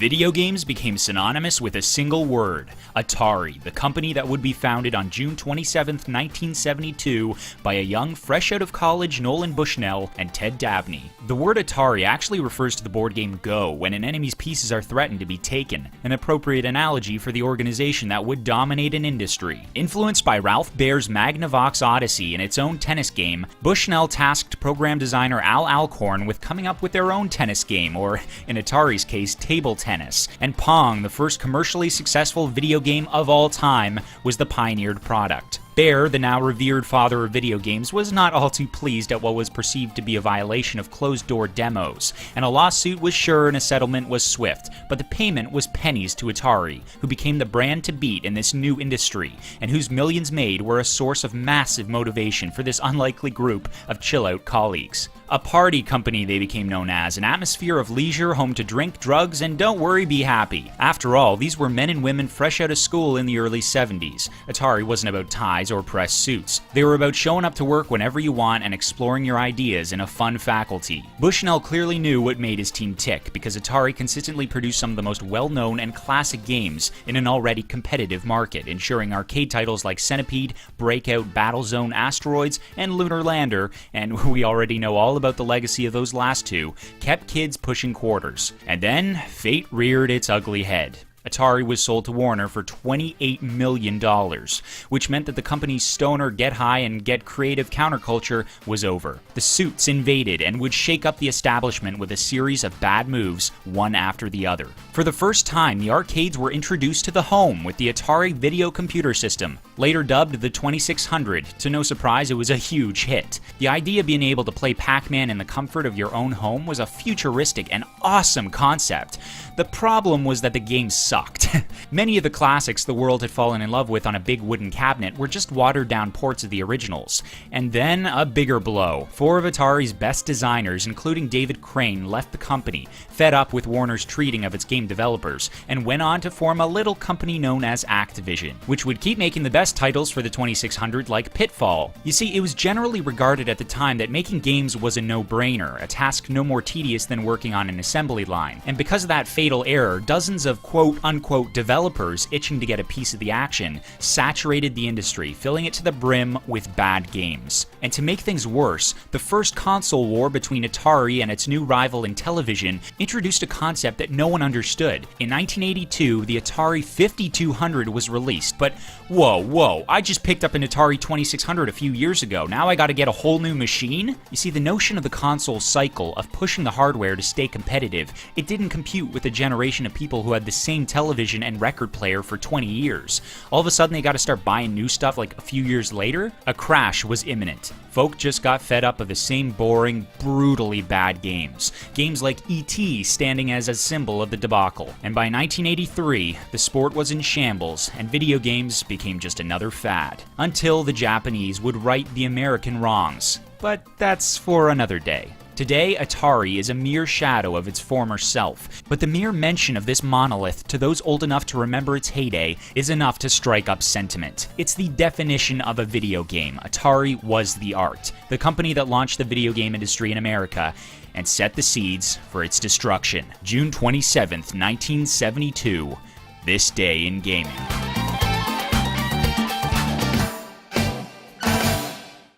Video games became synonymous with a single word, Atari, the company that would be founded on June 27, 1972 by a young, fresh-out-of-college Nolan Bushnell and Ted Dabney. The word Atari actually refers to the board game Go, when an enemy's pieces are threatened to be taken, an appropriate analogy for the organization that would dominate an industry. Influenced by Ralph Baer's Magnavox Odyssey and its own tennis game, Bushnell tasked program designer Al Alcorn with coming up with their own tennis game, or in Atari's case, table tennis. And Pong, the first commercially successful video game of all time, was the pioneered product. Baer, the now revered father of video games, was not all too pleased at what was perceived to be a violation of closed-door demos, and a lawsuit was sure and a settlement was swift, but the payment was pennies to Atari, who became the brand to beat in this new industry, and whose millions made were a source of massive motivation for this unlikely group of chill-out colleagues. A party company they became known as, an atmosphere of leisure, home to drink, drugs, and don't worry, be happy. After all, these were men and women fresh out of school in the early 70s. Atari wasn't about ties or press suits. They were about showing up to work whenever you want and exploring your ideas in a fun faculty. Bushnell clearly knew what made his team tick, because Atari consistently produced some of the most well-known and classic games in an already competitive market, ensuring arcade titles like Centipede, Breakout, Battlezone, Asteroids, and Lunar Lander, and we already know all about the legacy of those last two, kept kids pushing quarters. And then, fate reared its ugly head. Atari was sold to Warner for $28 million, which meant that the company's stoner, get high, and get creative counterculture was over. The suits invaded and would shake up the establishment with a series of bad moves, one after the other. For the first time, the arcades were introduced to the home with the Atari Video Computer System, later dubbed the 2600. To no surprise, it was a huge hit. The idea of being able to play Pac-Man in the comfort of your own home was a futuristic and awesome concept. The problem was that the game sucked. Many of the classics the world had fallen in love with on a big wooden cabinet were just watered-down ports of the originals. And then, a bigger blow. 4 of Atari's best designers, including David Crane, left the company, fed up with Warner's treating of its game developers, and went on to form a little company known as Activision, which would keep making the best titles for the 2600 like Pitfall. You see, it was generally regarded at the time that making games was a no-brainer, a task no more tedious than working on an assembly line. And because of that fatal error, dozens of quote-unquote developers itching to get a piece of the action saturated the industry, filling it to the brim with bad games. And to make things worse, the first console war between Atari and its new rival in television introduced a concept that no one understood. In 1982, the Atari 5200 was released, but whoa, I just picked up an Atari 2600 a few years ago, now I gotta get a whole new machine? You see, the notion of the console cycle, of pushing the hardware to stay competitive, it didn't compute with a generation of people who had the same television and record player for 20 years. All of a sudden they gotta start buying new stuff like a few years later? A crash was imminent. Folk just got fed up of the same boring, brutally bad games. Games like E.T. standing as a symbol of the debacle. And by 1983, the sport was in shambles, and video games became just another fad. Until the Japanese would right the American wrongs. But that's for another day. Today, Atari is a mere shadow of its former self, but the mere mention of this monolith to those old enough to remember its heyday is enough to strike up sentiment. It's the definition of a video game. Atari was the art, the company that launched the video game industry in America and set the seeds for its destruction. June 27th, 1972, this day in gaming.